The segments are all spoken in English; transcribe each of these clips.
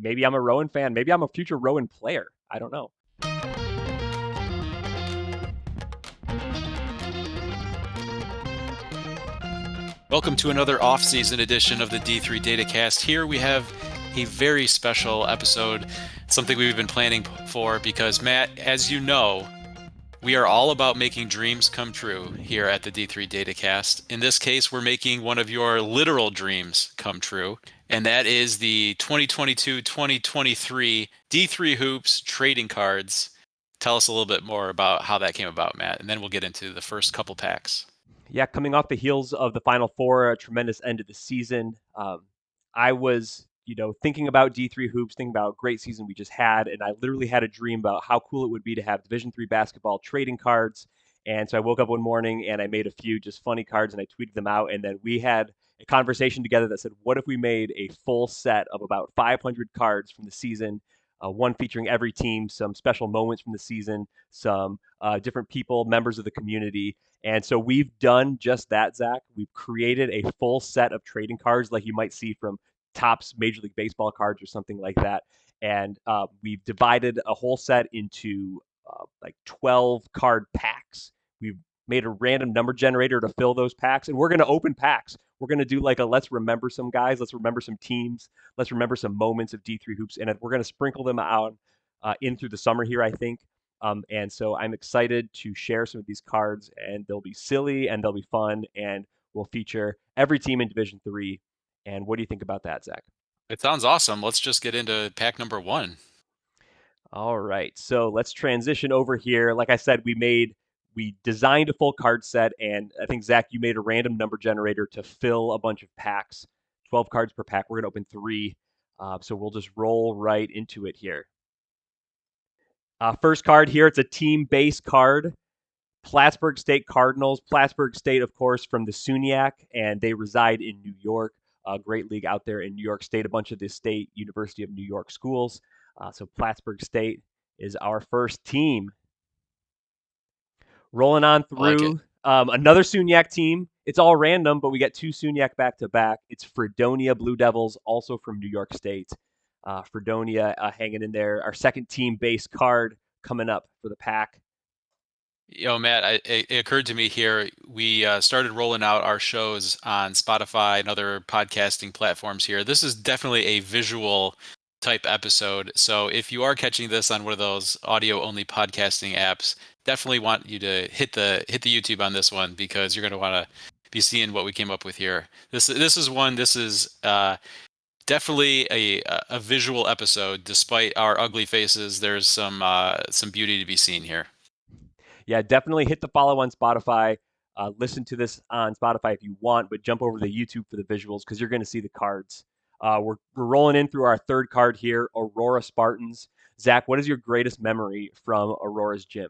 maybe I'm a Rowan fan. Maybe I'm a future Rowan player. I don't know. Welcome to another off-season edition of the D3 Datacast. Here we have a very special episode, something we've been planning for because, Matt, as you know, we are all about making dreams come true here at the D3 Datacast. In this case, we're making one of your literal dreams come true, and that is the 2022-2023 D3 Hoops trading cards. Tell us a little bit more about how that came about, Matt, and then we'll get into the first couple packs. Yeah, coming off the heels of the Final Four, a tremendous end of the season. I was, thinking about D3 hoops, thinking about a great season we just had, and I literally had a dream about how cool it would be to have Division 3 basketball trading cards. And so I woke up one morning and I made a few just funny cards and I tweeted them out. And then we had a conversation together that said, what if we made a full set of about 500 cards from the season, one featuring every team, some special moments from the season, some different people, members of the community. And so we've done just that, Zach. We've created a full set of trading cards like you might see from Topps Major League Baseball cards or something like that. And we've divided a whole set into like 12 card packs. We've made a random number generator to fill those packs, and we're going to open packs. We're going to do like a let's remember some guys, let's remember some teams, let's remember some moments of D3 hoops, and we're going to sprinkle them out in through the summer here, I think. And so I'm excited to share some of these cards, and they'll be silly and they'll be fun, and we'll feature every team in Division 3. And what do you think about that, Zach? It sounds awesome. Let's just get into pack number one. All right, so let's transition over here. Like I said, we designed a full card set, and I think Zach, you made a random number generator to fill a bunch of packs. 12 cards per pack. We're gonna open 3, so we'll just roll right into it here. First card here, it's a team base card. Plattsburgh State Cardinals. Plattsburgh State, of course, from the SUNYAC, and they reside in New York. A great league out there in New York State, a bunch of the State University of New York schools. So Plattsburgh State is our first team. Rolling on through, another SUNYAC team. It's all random, but we get 2 SUNYAC back-to-back. It's Fredonia Blue Devils, also from New York State. Fredonia hanging in there. Our second team base card coming up for the pack. Matt, it occurred to me here, we started rolling out our shows on Spotify and other podcasting platforms here. This is definitely a visual type episode. So if you are catching this on one of those audio only podcasting apps, definitely want you to hit the YouTube on this one, because you're going to want to be seeing what we came up with here. This is definitely a visual episode. Despite our ugly faces, there's some beauty to be seen here. Yeah, definitely hit the follow on Spotify. Listen to this on Spotify if you want, but jump over to YouTube for the visuals because you're going to see the cards. We're rolling in through our third card here, Aurora Spartans. Zach, what is your greatest memory from Aurora's gym?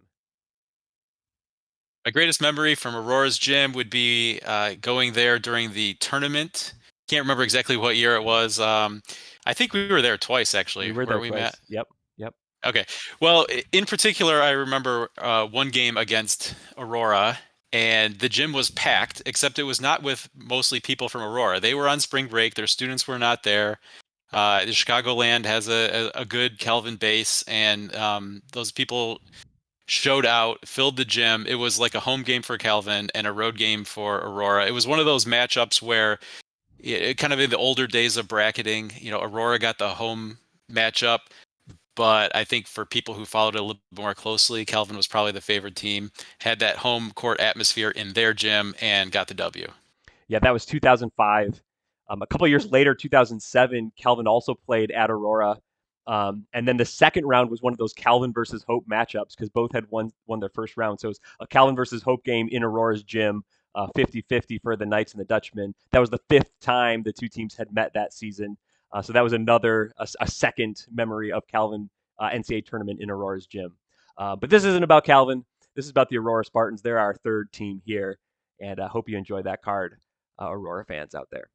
My greatest memory from Aurora's gym would be going there during the tournament. Can't remember exactly what year it was. I think we were there twice, actually. We were there We twice. met? Yep. Yep. Okay. Well, in particular, I remember one game against Aurora, and the gym was packed, except it was not with mostly people from Aurora. They were on spring break. Their students were not there. The Chicagoland has a good Calvin base, and those people showed out, filled the gym. It was like a home game for Calvin and a road game for Aurora. It was one of those matchups where, kind of in the older days of bracketing, Aurora got the home matchup. But I think for people who followed it a little bit more closely, Calvin was probably the favored team, had that home court atmosphere in their gym, and got the W. Yeah, that was 2005. A couple of years later, 2007, Calvin also played at Aurora. And then the second round was one of those Calvin versus Hope matchups because both had won their first round. So it was a Calvin versus Hope game in Aurora's gym, 50-50 for the Knights and the Dutchmen. That was the 5th time the two teams had met that season. So that was a second memory of Calvin NCAA tournament in Aurora's gym. But this isn't about Calvin. This is about the Aurora Spartans. They're our third team here, and I hope you enjoy that card, Aurora fans out there.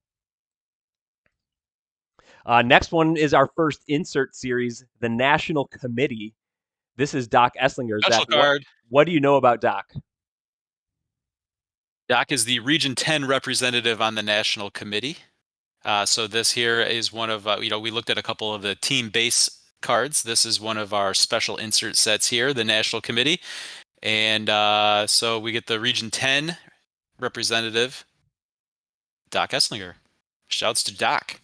Next one is our first insert series, the National Committee. This is Doc Esslinger. Special Zach, card. what do you know about Doc? Doc is the Region 10 representative on the National Committee. So this here is one of, we looked at a couple of the team base cards. This is one of our special insert sets here, the National Committee. And so we get the Region 10 representative, Doc Esslinger. Shouts to Doc.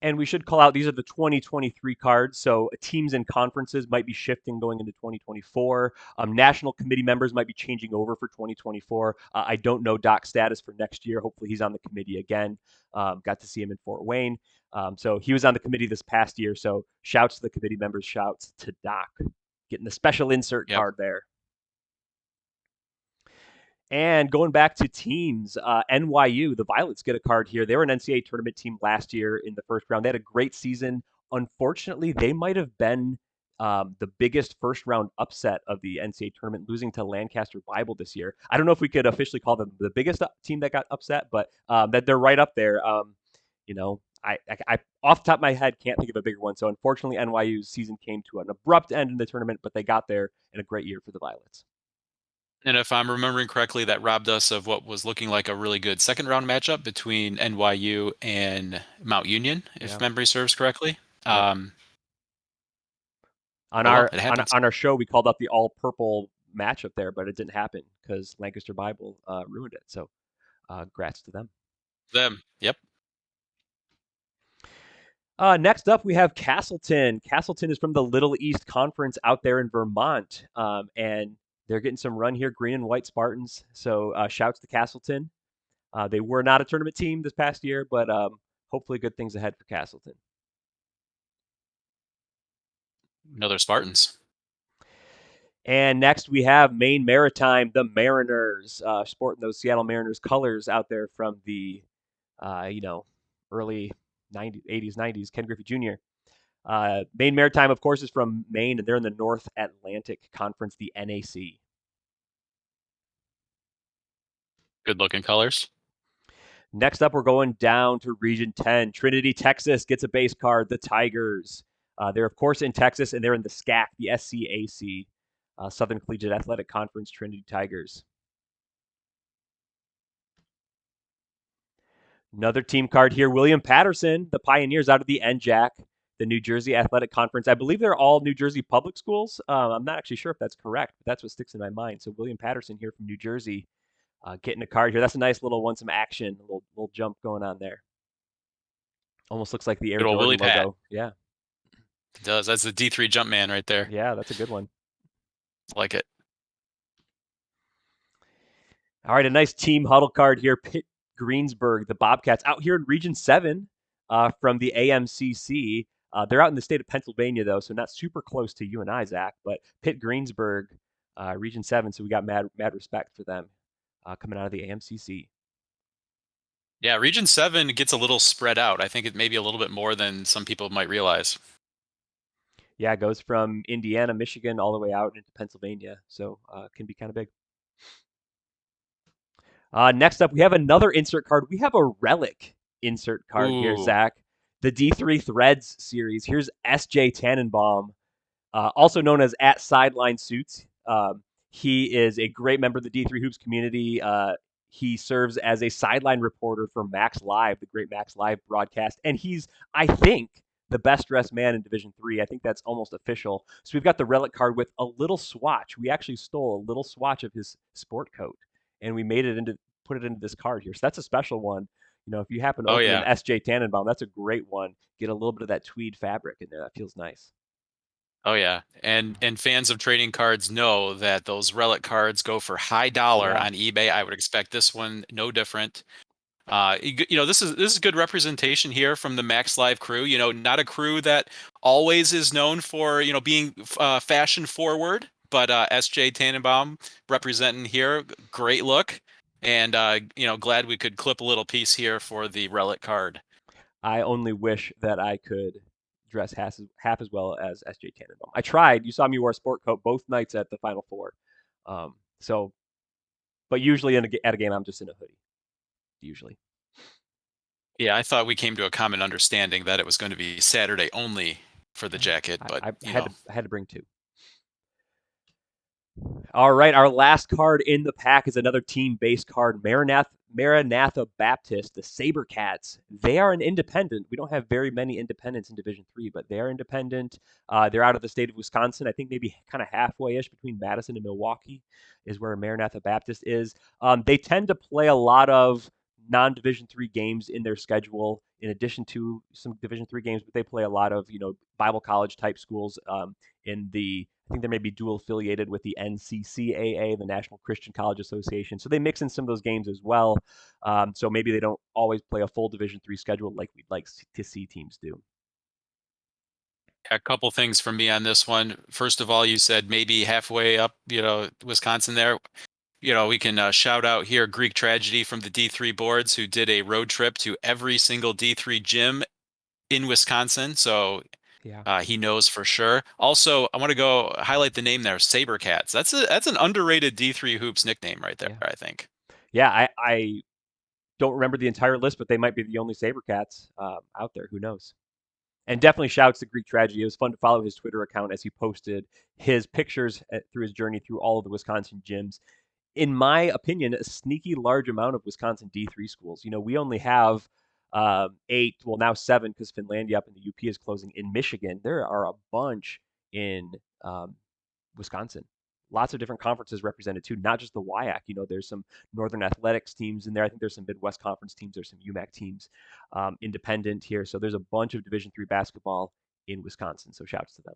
And we should call out these are the 2023 cards. So teams and conferences might be shifting going into 2024. National committee members might be changing over for 2024. I don't know Doc's status for next year. Hopefully he's on the committee again. Got to see him in Fort Wayne. So he was on the committee this past year. So shouts to the committee members, shouts to Doc. Getting the special insert Yep. card there. And going back to teams, NYU, the Violets get a card here. They were an NCAA tournament team last year in the first round. They had a great season. Unfortunately, they might have been the biggest first round upset of the NCAA tournament, losing to Lancaster Bible this year. I don't know if we could officially call them the biggest team that got upset, but that they're right up there. I off the top of my head can't think of a bigger one. So unfortunately, NYU's season came to an abrupt end in the tournament, but they got there in a great year for the Violets. And if I'm remembering correctly, that robbed us of what was looking like a really good second round matchup between NYU and Mount Union, if Yeah. memory serves correctly. Yep. On Oh well, our it on, happens. on our show, we called up the all purple matchup there, but it didn't happen because Lancaster Bible ruined it. So, grats to them. Them. Yep. Next up, we have Castleton. Castleton is from the Little East Conference out there in Vermont, and they're getting some run here. Green and white Spartans. So, shouts to Castleton. They were not a tournament team this past year, but hopefully, good things ahead for Castleton. Another Spartans. And next we have Maine Maritime, the Mariners, sporting those Seattle Mariners colors out there from the, early 90s, 80s, 90s. Ken Griffey Jr. Maine Maritime, of course, is from Maine, and they're in the North Atlantic Conference, the NAC. Good looking colors. Next up, we're going down to Region 10. Trinity, Texas gets a base card, the Tigers. They're, of course, in Texas, and they're in the SCAC, the SCAC, Southern Collegiate Athletic Conference, Trinity Tigers. Another team card here, William Patterson, the Pioneers out of the NJAC, the New Jersey Athletic Conference. I believe they're all New Jersey public schools. I'm not actually sure if that's correct, but that's what sticks in my mind. So William Patterson here from New Jersey, getting a card here. That's a nice little one, some action, little jump going on there. Almost looks like the Air Good old Jordan Willie Pat. logo. Yeah. It does. That's the D3 Jumpman right there. Yeah, that's a good one. Like it. All right, a nice team huddle card here. Pitt Greensburg, the Bobcats, out here in Region 7 from the AMCC. They're out in the state of Pennsylvania, though, so not super close to you and I, Zach, but Pitt Greensburg, Region 7, so we got mad respect for them coming out of the AMCC. Yeah, Region 7 gets a little spread out. I think it may be a little bit more than some people might realize. Yeah, it goes from Indiana, Michigan, all the way out into Pennsylvania, so can be kind of big. Next up, we have another insert card. We have a relic insert card here, Ooh, Zach. The D3 Threads series. Here's S.J. Tannenbaum, also known as at Sideline Suits. He is a great member of the D3 Hoops community. He serves as a sideline reporter for Max Live, the great Max Live broadcast, and he's, I think, the best dressed man in Division Three. I think that's almost official. So we've got the relic card with a little swatch. We actually stole a little swatch of his sport coat, and we put it into this card here. So that's a special one. If you happen to oh open an yeah, S.J. Tannenbaum, that's a great one. Get a little bit of that tweed fabric in there. That feels nice. oh yeah. And fans of trading cards know that those relic cards go for high dollar Yeah. on eBay. I would expect this one no different. This is good representation here from the Max Live crew. Not a crew that always is known for being fashion forward, but SJ Tannenbaum representing here, great look, and glad we could clip a little piece here for the relic card. I only wish that I could dress half as well as S.J. Tannenbaum. I tried. You saw me wear a sport coat both nights at the Final Four. So, but usually at a game, I'm just in a hoodie. Usually. Yeah, I thought we came to a common understanding that it was going to be Saturday only for the jacket, but I had to bring two. All right, our last card in the pack is another team-based card. Maranatha Baptist, the SaberCats. They are an independent. We don't have very many independents in Division Three, but they are independent. They're out of the state of Wisconsin. I think maybe kind of halfway-ish between Madison and Milwaukee is where Maranatha Baptist is. They tend to play a lot of non-Division Three games in their schedule, in addition to some Division Three games. But they play a lot of Bible college type schools. In the I think they may be dual affiliated with the NCCAA, the National Christian College Association. So they mix in some of those games as well. So maybe they don't always play a full Division Three schedule like we'd like to see teams do. A couple things from me on this one. First of all, you said maybe halfway up, Wisconsin there. We can shout out here Greek Tragedy from the D3 boards, who did a road trip to every single D3 gym in Wisconsin. So Yeah. he knows for sure. Also, I want to go highlight the name there, Sabercats. That's an underrated D3 hoops nickname right there, Yeah. I think. Yeah. I don't remember the entire list, but they might be the only SaberCats out there. Who knows? And definitely shouts to Greek Tragedy. It was fun to follow his Twitter account as he posted his pictures through his journey through all of the Wisconsin gyms. In my opinion, a sneaky large amount of Wisconsin D3 schools. We only have 8, well, now 7 because Finlandia up in the UP is closing. In Michigan, there are a bunch in um, Wisconsin. Lots of different conferences represented too, not just the WIAC. There's some Northern Athletics teams in there. I think there's some Midwest Conference teams. There's some UMAC teams, independent here. So there's a bunch of Division III basketball in Wisconsin. So shouts to them.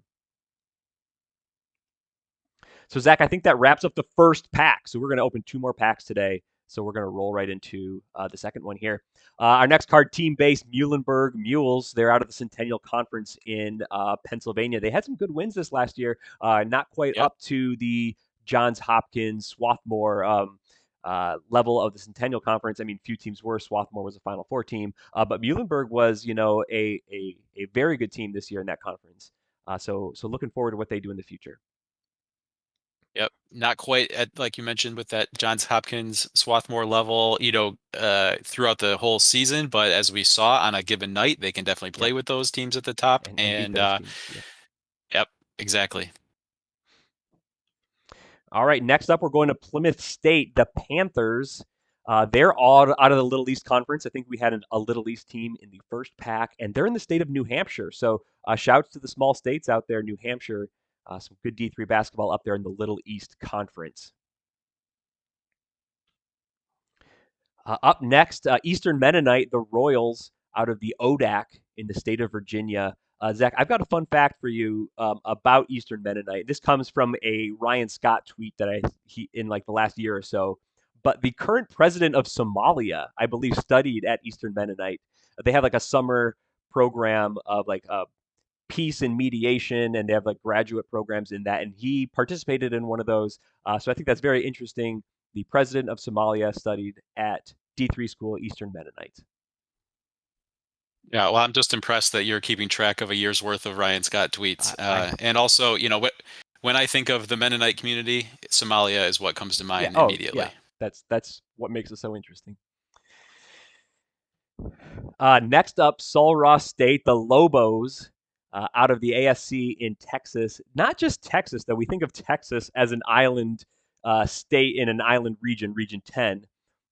So Zach, I think that wraps up the first pack. So we're going to open 2 more packs today. So we're going to roll right into the second one here. Our next card, team-based Muhlenberg Mules. They're out of the Centennial Conference in Pennsylvania. They had some good wins this last year. Not quite Yep. up to the Johns Hopkins, Swarthmore level of the Centennial Conference. I mean, few teams were. Swarthmore was a Final Four team, but Muhlenberg was, a very good team this year in that conference. So looking forward to what they do in the future. Yep. Not quite at, like you mentioned, with that Johns Hopkins Swarthmore level, throughout the whole season. But as we saw on a given night, they can definitely Yep. play with those teams at the top. And beat And those teams. Yep. yep, exactly. All right, next up, we're going to Plymouth State, the Panthers. They're all out of the Little East Conference. I think we had a Little East team in the first pack, and they're in the state of New Hampshire. So shouts to the small states out there, New Hampshire. Some good D3 basketball up there in the Little East Conference. Up next, Eastern Mennonite, the Royals out of the ODAC in the state of Virginia. Zach, I've got a fun fact for you about Eastern Mennonite. This comes from a Ryan Scott tweet that he in like the last year or so. But the current president of Somalia, I believe, studied at Eastern Mennonite. They have like a summer program of like peace and mediation, and they have like graduate programs in that. And he participated in one of those. So I think that's very interesting. The president of Somalia studied at D3 school, Eastern Mennonite. Yeah, well, I'm just impressed that you're keeping track of a year's worth of Ryan Scott tweets. I And also, when I think of the Mennonite community, Somalia is what comes to Yeah. mind Oh, yeah. immediately. That's what makes it so interesting. Next up, Sul Ross State, the Lobos, out of the ASC in Texas. Not just Texas, though. We think of Texas as an island state in an island region, Region 10.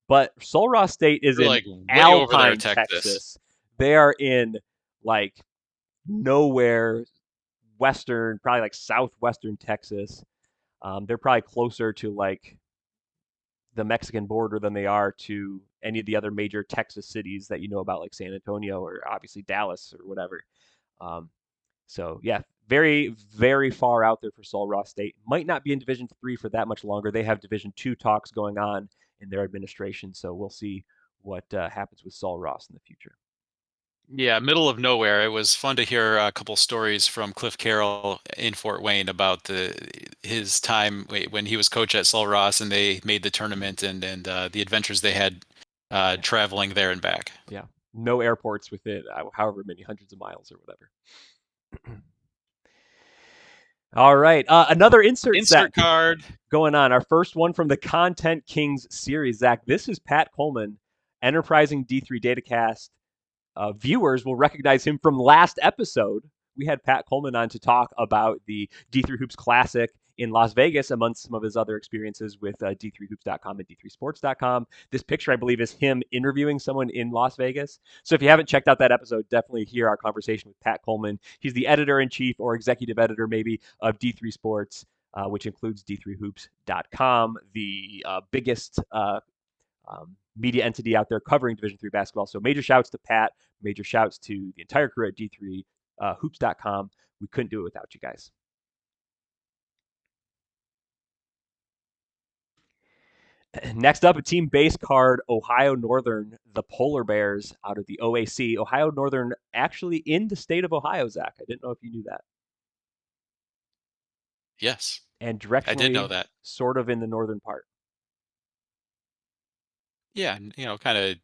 But Sul Ross State is You're in like way over there, Alpine, Texas. Texas. They are in like nowhere, western, probably like southwestern Texas. They're probably closer to like the Mexican border than they are to any of the other major Texas cities that you know about, like San Antonio or obviously Dallas or whatever. Um, so yeah, very very far out there for Sul Ross State. Might not be in Division III for that much longer. They have Division II talks going on in their administration, so we'll see what happens with Sul Ross in the future. Yeah, middle of nowhere. It was fun to hear a couple stories from Cliff Carroll in Fort Wayne about his time when he was coach at Sul Ross and they made the tournament and the adventures they had Yeah, traveling there and back. yeah. No airports within however many hundreds of miles or whatever. All right, another insert set Insert card. going on. Our first one from the Content Kings series, Zach. This is Pat Coleman, enterprising D3 Datacast. Viewers will recognize him from last episode. We had Pat Coleman on to talk about the D3 Hoops Classic in Las Vegas amongst some of his other experiences with D3Hoops.com and D3Sports.com. This picture, I believe, is him interviewing someone in Las Vegas. So if you haven't checked out that episode, definitely hear our conversation with Pat Coleman. He's the editor in chief or executive editor, maybe, of D3 Sports, which includes D3Hoops.com, the biggest media entity out there covering Division III basketball. So major shouts to Pat, major shouts to the entire crew at D3 Hoops.com. We couldn't do it without you guys. Next up, a team base card, Ohio Northern, the Polar Bears out of the OAC. Ohio Northern actually in the state of Ohio, Zach. I didn't know if you knew that. Yes, And I did know directionally, that. sort of in the northern part. Yeah, kind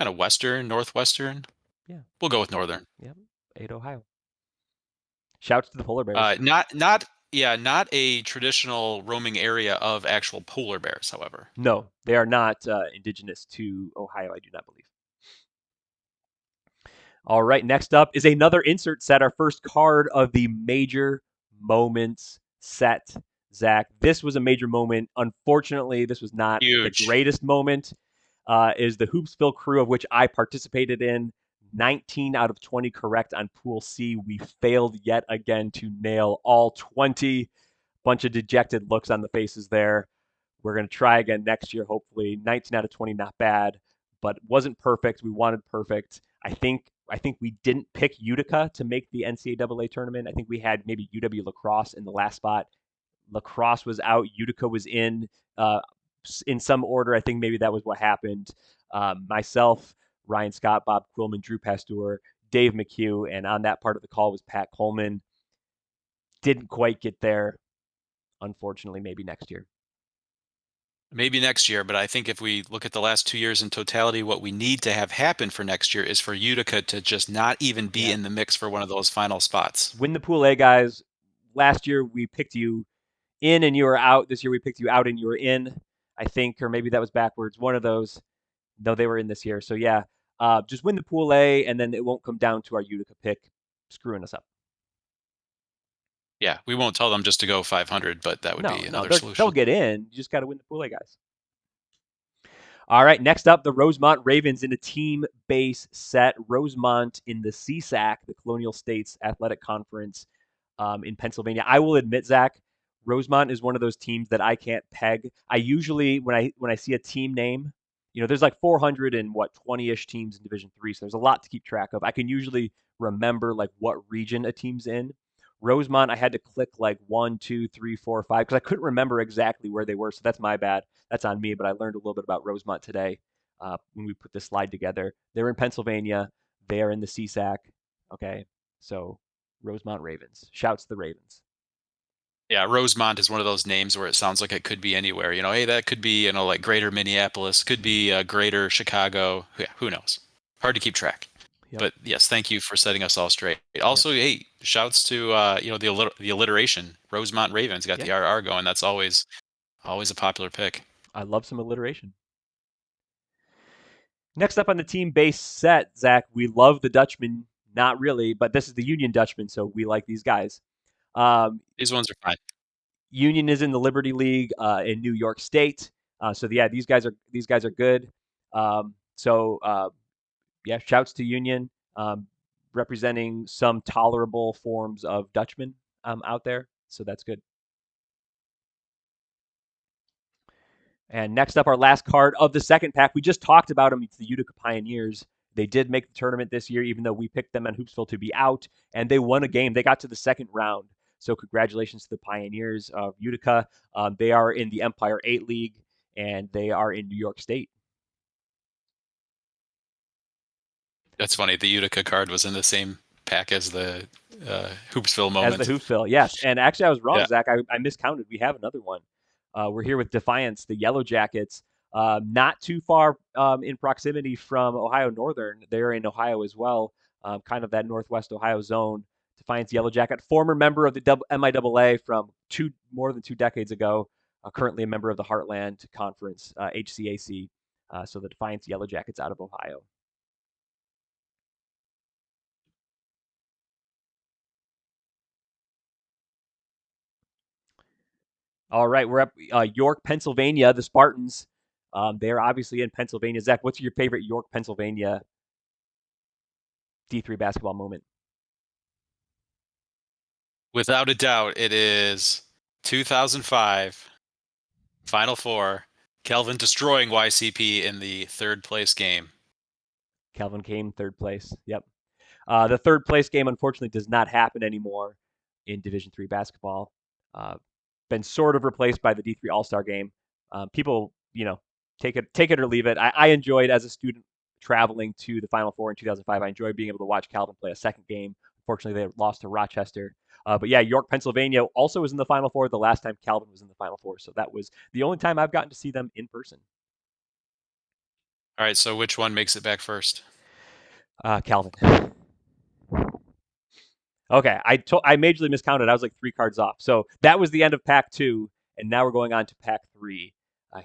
of western, northwestern. Yeah, We'll go with northern. yeah, 8 Ohio. Shouts to the Polar Bears. Not a traditional roaming area of actual polar bears, however. No, they are not indigenous to Ohio, I do not believe. All right, next up is another insert set, our first card of the major moments set. Zach, this was a major moment. Unfortunately, this was not the Huge. greatest moment. Is the Hoopsville crew, of which I participated in, 19 out of 20 correct on Pool C. We failed yet again to nail all 20. Bunch of dejected looks on the faces there. We're going to try again next year, hopefully. 19 out of 20, not bad, but wasn't perfect. We wanted perfect. I think we didn't pick Utica to make the NCAA tournament. I think we had maybe UW Lacrosse in the last spot. Lacrosse was out. Utica was uh, in some order. I think maybe that was what happened. Myself, Ryan Scott, Bob Quillman, Drew Pasteur, Dave McHugh, and on that part of the call was Pat Coleman. Didn't quite get there. Unfortunately, maybe next year. Maybe next year, but I think if we look at the last 2 years in totality, what we need to have happen for next year is for Utica to just not even be Yeah. in the mix for one of those final spots. Win the Pool A, guys. Last year we picked you in and you were out. This year we picked you out and you were in, I think, or maybe that was backwards. One of those. No, they were in this year. So yeah, just win the Pool A, and then it won't come down to our Utica pick screwing us up. Yeah, we won't tell them just to go 500, but that would No, be no, another they'll solution. get in. You just got to win the Pool A, guys. All right, next up, the Rosemont Ravens in a team base set. Rosemont in the CSAC, the Colonial States Athletic Conference in Pennsylvania. I will admit, Zach, Rosemont is one of those teams that I can't peg. I usually, when I see a team name, there's like 400 and what 20-ish teams in Division Three, so there's a lot to keep track of. I can usually remember like what region a team's in. Rosemont, I had to click like 1, 2, 3, 4, 5 because I couldn't remember exactly where they were. So that's my bad. That's on me. But I learned a little bit about Rosemont today when we put this slide together. They're in Pennsylvania. They are in the CSAC. Okay, so Rosemont Ravens. Shouts to the Ravens. Yeah, Rosemont is one of those names where it sounds like it could be anywhere. Hey, that could be, like greater Minneapolis, could be greater Chicago. Yeah, who knows? Hard to keep track. Yep. But yes, thank you for setting us all straight. Yep. Also, hey, shouts to the alliteration. Rosemont Ravens got Yeah. the RR going. That's always a popular pick. I love some alliteration. Next up on the team base set, Zach, we love the Dutchman. Not really, but this is the Union Dutchman, so we like these guys. Um, These ones are fine. Union is in the Liberty League in New York State. So yeah, these guys are good. Yeah, shouts to Union representing some tolerable forms of Dutchman out there. So that's good. And next up, our last card of the second pack. We just talked about them. It's the Utica Pioneers. They did make the tournament this year, even though we picked them in Hoopsville to be out, and they won a game. They got to the second round. So congratulations to the Pioneers of Utica. They are in the Empire 8 League, and they are in New York State. That's funny. The Utica card was in the same pack as the Hoopsville As the moment. Hoopsville, yes. And actually, I was wrong, Yeah. Zach. I miscounted. We have another one. We're here with Defiance, the Yellow Jackets. Not too far in proximity from Ohio Northern. They're in Ohio as well, kind of that Northwest Ohio zone. Defiance Yellow Jacket, former member of the MIAA from more than 2 decades ago, currently a member of the Heartland Conference, HCAC. So the Defiance Yellow Jackets out of Ohio. All right, we're up York, Pennsylvania. The Spartans. They're obviously in Pennsylvania. Zach, what's your favorite York, Pennsylvania D3 basketball moment? Without a doubt, it is 2005 Final Four. Kelvin destroying YCP in the third place game. Calvin Kane, third place. Yep. The third place game, unfortunately, does not happen anymore in Division Three basketball. Uh, been sort of replaced by the D3 All Star game. People, take it or leave it. I enjoyed as a student traveling to the Final Four in 2005. I enjoyed being able to watch Calvin play a second game. Unfortunately, they lost to Rochester. But yeah, York, Pennsylvania also was in the Final Four the last time Calvin was in the Final Four. So that was the only time I've gotten to see them in person. All right, so which one makes it back first? Calvin. Okay, I majorly miscounted. I was like 3 cards off. So that was the end of pack two, and now we're going on to pack three.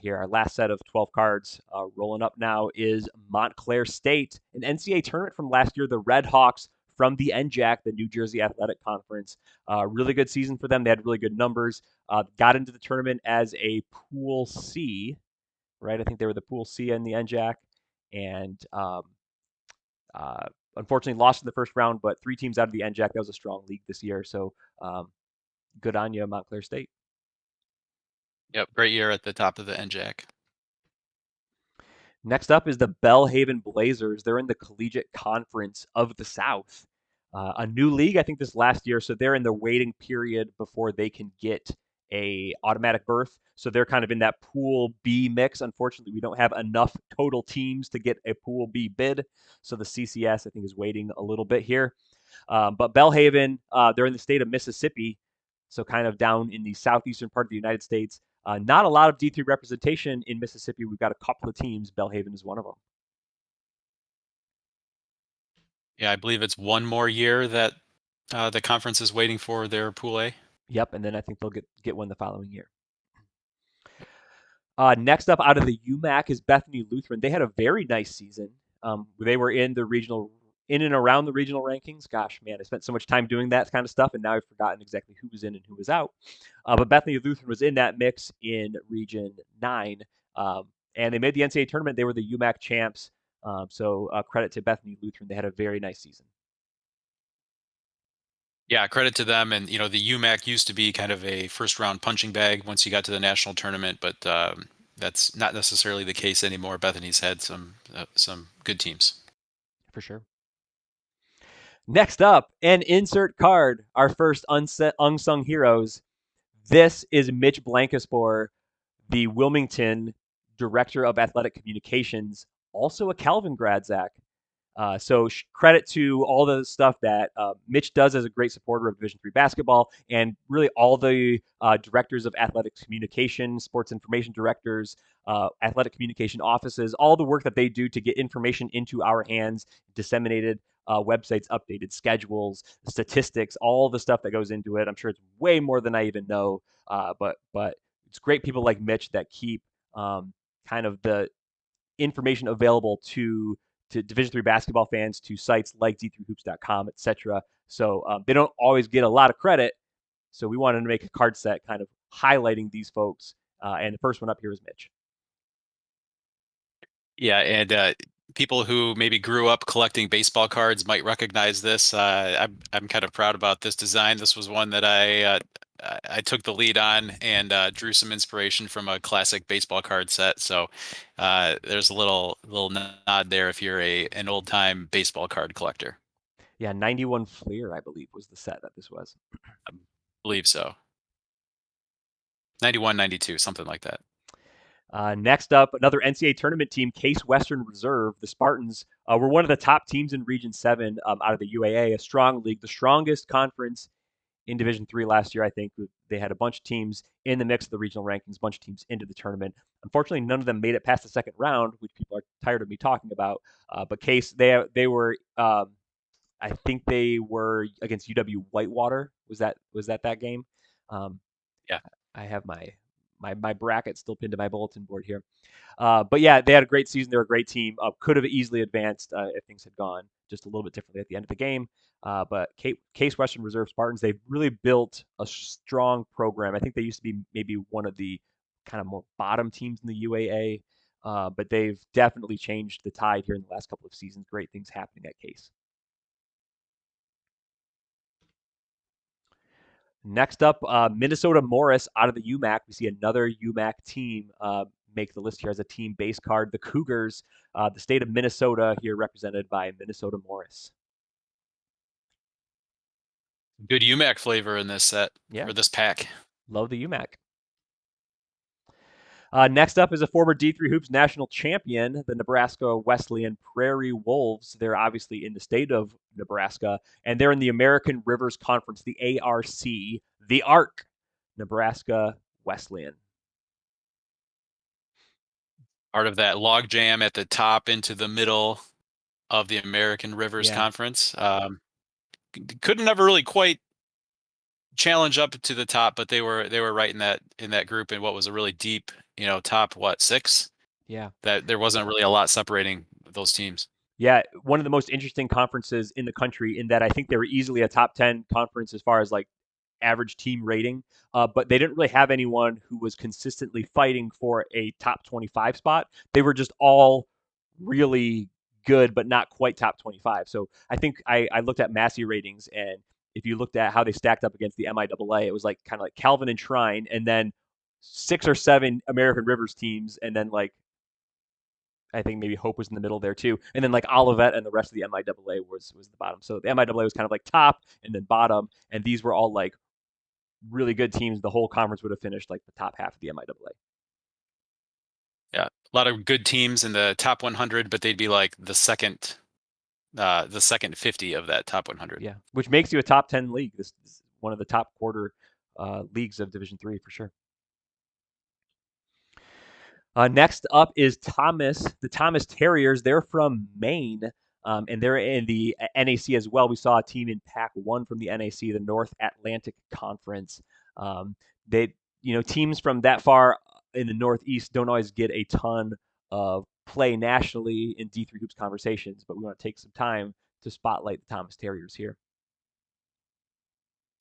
Here, our last set of 12 cards. Rolling up now is Montclair State, an NCAA tournament from last year. The Red Hawks from the NJAC, the New Jersey Athletic Conference. Really good season for them. They had really good numbers. Got into the tournament as a Pool C, right? I think they were the Pool C in the NJAC, and uh, unfortunately, lost in the first round, but 3 teams out of the NJAC. That was a strong league this year. So good on you, Montclair State. Yep, great year at the top of the NJAC. Next up is the Belhaven Blazers. They're in the Collegiate Conference of the South. A new league, I think, this last year. So they're in the waiting period before they can get a automatic berth. So they're kind of in that Pool B mix. Unfortunately, we don't have enough total teams to get a Pool B bid. So the CCS, I think, is waiting a little bit here. But Belhaven, they're in the state of Mississippi, so kind of down in the southeastern part of the United States. Not a lot of D3 representation in Mississippi. We've got a couple of teams. Belhaven is one of them. Yeah, I believe it's one more year that the conference is waiting for their Pool A. Yep, and then I think they'll get one the following year. Next up out of the UMAC is Bethany Lutheran. They had a very nice season. They were in and around the regional rankings. Gosh, man, I spent so much time doing that kind of stuff, and now I've forgotten exactly who was in and who was out. But Bethany Lutheran was in that mix in Region 9, and they made the NCAA tournament. They were the UMAC champs. So credit to Bethany Lutheran. They had a very nice season. Yeah, credit to them. And the UMAC used to be kind of a first round punching bag once you got to the national tournament, but that's not necessarily the case anymore. Bethany's had some good teams. For sure. Next up, an insert card. Our first unsung heroes. This is Mitch Blancaspor, the Wilmington Director of Athletic Communications, also a Calvin grad, Zach. So credit to all the stuff that Mitch does as a great supporter of Division III basketball, and really all the directors of athletic communication, sports information directors, athletic communication offices, all the work that they do to get information into our hands, disseminated websites, updated schedules, statistics, all the stuff that goes into it. I'm sure it's way more than I even know, but it's great people like Mitch that keep kind of the information available to Division III basketball fans, to sites like d3hoops.com, etc. So they don't always get a lot of credit. So we wanted to make a card set kind of highlighting these folks. And the first one up here is Mitch. Yeah, and people who maybe grew up collecting baseball cards might recognize this. I'm kind of proud about this design. This was one that I took the lead on and drew some inspiration from a classic baseball card set. So there's a little nod there if you're an old time baseball card collector. Yeah, 91 Fleer, I believe, was the set that this was. I believe so. 91, 92, something like that. Next up, another NCAA tournament team, Case Western Reserve. The Spartans were one of the top teams in Region 7 out of the UAA, a strong league, the strongest conference in Division III last year. I think they had a bunch of teams in the mix of the regional rankings, a bunch of teams into the tournament. Unfortunately, none of them made it past the second round, which people are tired of me talking about. But Case, they were, I think they were against UW Whitewater. Was that game? Um, Yeah. I have my my bracket still pinned to my bulletin board here. But yeah, they had a great season. They're a great team. Could have easily advanced if things had gone just a little bit differently at the end of the game. But Case Western Reserve Spartans, they've really built a strong program. I think they used to be maybe one of the kind of more bottom teams in the UAA, but they've definitely changed the tide here in the last couple of seasons. Great things happening at Case. Next up, Minnesota Morris out of the UMAC. We see another UMAC team make the list here as a team base card. The Cougars, the state of Minnesota, here represented by Minnesota Morris. Good UMAC flavor in this set Yeah, or this pack. love the UMAC. Next up is a former D3 Hoops national champion, the Nebraska Wesleyan Prairie Wolves. They're obviously in the state of Nebraska, and they're in the American Rivers Conference, the ARC, the ARC, Nebraska Wesleyan. Part of that log jam at the top into the middle of the American Rivers Yeah. Conference. Couldn't never really quite challenge up to the top, but they were right in that group in what was a really deep, top six. Yeah. That there wasn't really a lot separating those teams. Yeah, one of the most interesting conferences in the country in that I think they were easily a top 10 conference as far as like average team rating, but they didn't really have anyone who was consistently fighting for a top 25 spot. They were just all really good, but not quite top 25. So I think I looked at Massey ratings, and if you looked at how they stacked up against the MIAA, it was like kind of like Calvin and Shrine, and then 6 or 7 American Rivers teams, and then like I think maybe Hope was in the middle there too, and then like Olivet and the rest of the MIAA was the bottom. So the MIAA was kind of like top and then bottom, and these were all like really good teams. The whole conference would have finished like the top half of the MIAA. Yeah, a lot of good teams in the top 100, but they'd be like the second 50 of that top 100. Yeah, which makes you a top 10 league. This is one of the top quarter leagues of Division III for sure. Next up is the Thomas Terriers. They're from Maine, and they're in the NAC as well. We saw a team in Pac 1 from the NAC, the North Atlantic Conference. They, teams from that far in the Northeast don't always get a ton of play nationally in D3 Hoops conversations, but we want to take some time to spotlight the Thomas Terriers here.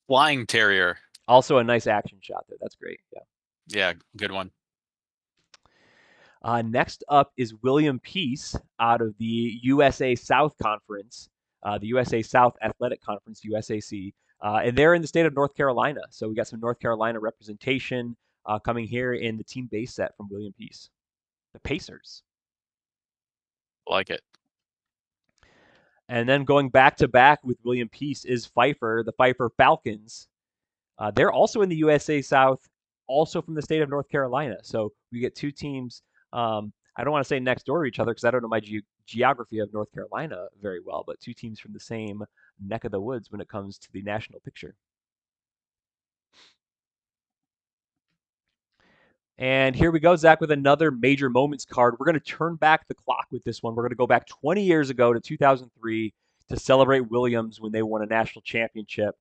Flying Terrier. Also a nice action shot there. That's great. Yeah. Yeah, good one. Next up is William Peace out of the USA South Conference, the USA South Athletic Conference, USAC, and they're in the state of North Carolina. So we got some North Carolina representation coming here in the team base set from William Peace, the Pacers. Like it. And then going back to back with William Peace is Pfeiffer, the Pfeiffer Falcons. They're also in the USA South, also from the state of North Carolina. So we get two teams. I don't want to say next door to each other because I don't know my geography of North Carolina very well, but two teams from the same neck of the woods when it comes to the national picture. And here we go, Zach, with another major moments card. We're going to turn back the clock with this one. We're going to go back 20 years ago to 2003 to celebrate Williams when they won a national championship.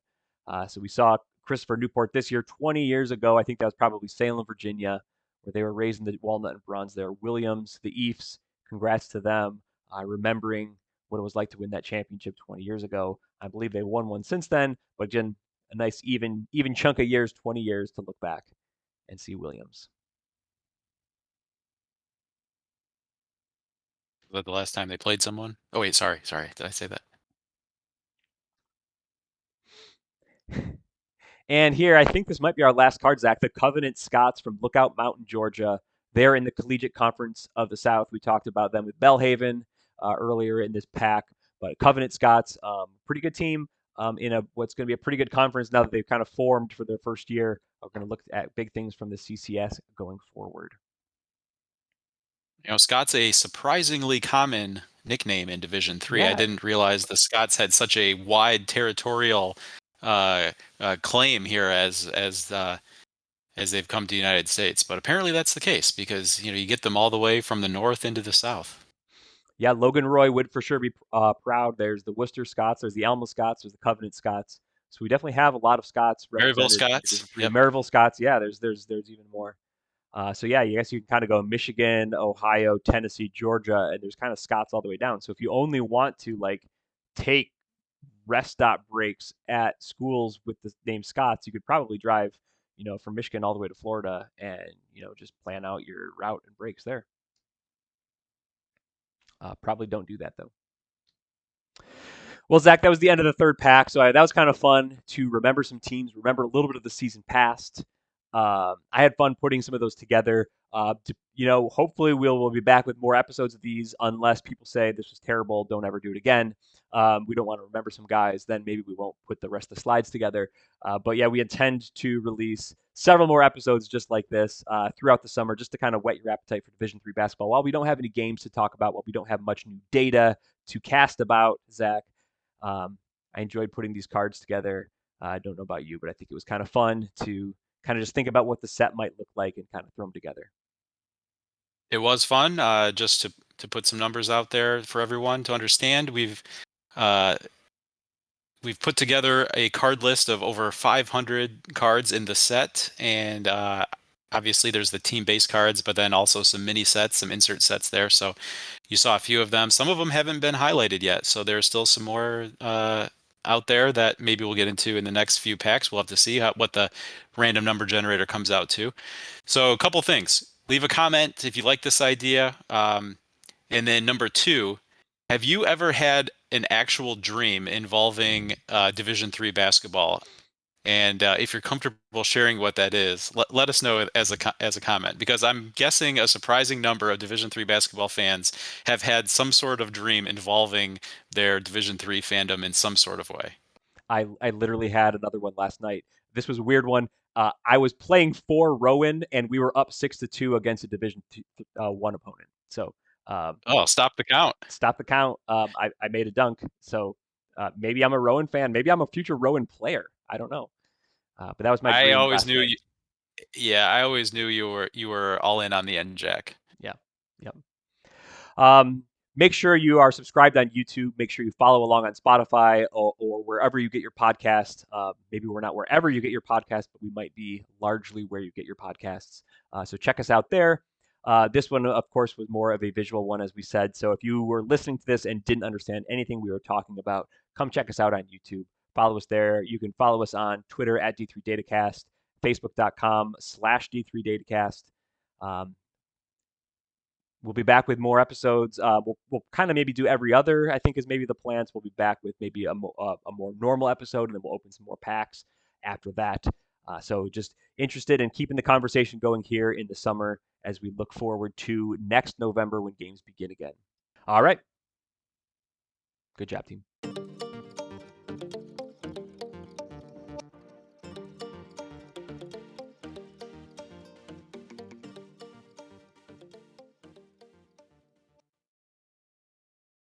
So we saw Christopher Newport this year, 20 years ago. I think that was probably Salem, Virginia, where they were raising the walnut and bronze there. Williams, the Eefs, congrats to them. Remembering what it was like to win that championship 20 years ago. I believe they won one since then, but again, a nice even chunk of years, 20 years to look back and see Williams. Was that the last time they played someone? Oh wait, sorry. Did I say that? And here, I think this might be our last card, Zach. The Covenant Scots from Lookout Mountain, Georgia. They're in the Collegiate Conference of the South. We talked about them with Belhaven earlier in this pack. But Covenant Scots, pretty good team in what's going to be a pretty good conference now that they've kind of formed for their first year. We're going to look at big things from the CCS going forward. Scott's a surprisingly common nickname in Division III. Yeah. I didn't realize the Scots had such a wide territorial claim here as they've come to the United States, but apparently that's the case because you get them all the way from the north into the south. Yeah, Logan Roy would for sure be proud. There's the Worcester Scots, there's the Alma Scots, there's the Covenant Scots. So we definitely have a lot of Scots Maryville represented. Scots, yep. Maryville Scots, yeah. There's even more. So yeah, I guess you can kind of go Michigan, Ohio, Tennessee, Georgia, and there's kind of Scots all the way down. So if you only want to like take rest stop breaks at schools with the name Scots, you could probably drive, from Michigan all the way to Florida and, just plan out your route and breaks there. Probably don't do that though. Well, Zach, that was the end of the third pack. So that was kind of fun to remember some teams, remember a little bit of the season past. I had fun putting some of those together. Hopefully we'll be back with more episodes of these, unless people say this was terrible, don't ever do it again. We don't want to remember some guys, then maybe we won't put the rest of the slides together. But yeah, we intend to release several more episodes just like this throughout the summer, just to kind of whet your appetite for Division III basketball. While we don't have any games to talk about, while we don't have much new data to cast about, Zach, I enjoyed putting these cards together. I don't know about you, but I think it was kind of fun to kind of just think about what the set might look like and kind of throw them together. It was fun, just to put some numbers out there for everyone to understand. Uh, we've put together a card list of over 500 cards in the set, and obviously there's the team base cards, but then also some mini sets, some insert sets there. So you saw a few of them. Some of them haven't been highlighted yet, so there's still some more out there that maybe we'll get into in the next few packs. We'll have to see what the random number generator comes out to. So a couple things. Leave a comment if you like this idea. And then number two, have you ever had an actual dream involving Division III basketball? And if you're comfortable sharing what that is, let us know as a comment, because I'm guessing a surprising number of Division III basketball fans have had some sort of dream involving their Division III fandom in some sort of way. I literally had another one last night. This was a weird one. I was playing for Rowan, and we were up 6-2 against a Division 1 opponent. So Oh, stop the count. stop the count. I made a dunk. So maybe I'm a Rowan fan. Maybe I'm a future Rowan player. I don't know. But that was my I dream always last knew night. you. Yeah, I always knew you were all in on the end jack. Yeah. Yep. Um, Make sure you are subscribed on YouTube. Make sure you follow along on Spotify or wherever you get your podcast. Maybe we're not wherever you get your podcast, but we might be largely where you get your podcasts. So check us out there. This one, of course, was more of a visual one, as we said. So if you were listening to this and didn't understand anything we were talking about, come check us out on YouTube. Follow us there. You can follow us on Twitter at D3 Datacast, Facebook.com/D3 Datacast. We'll be back with more episodes. We'll kind of maybe do every other, I think is maybe the plans. We'll be back with maybe a more normal episode, and then we'll open some more packs after that. So just interested in keeping the conversation going here in the summer as we look forward to next November when games begin again. All right. Good job, team.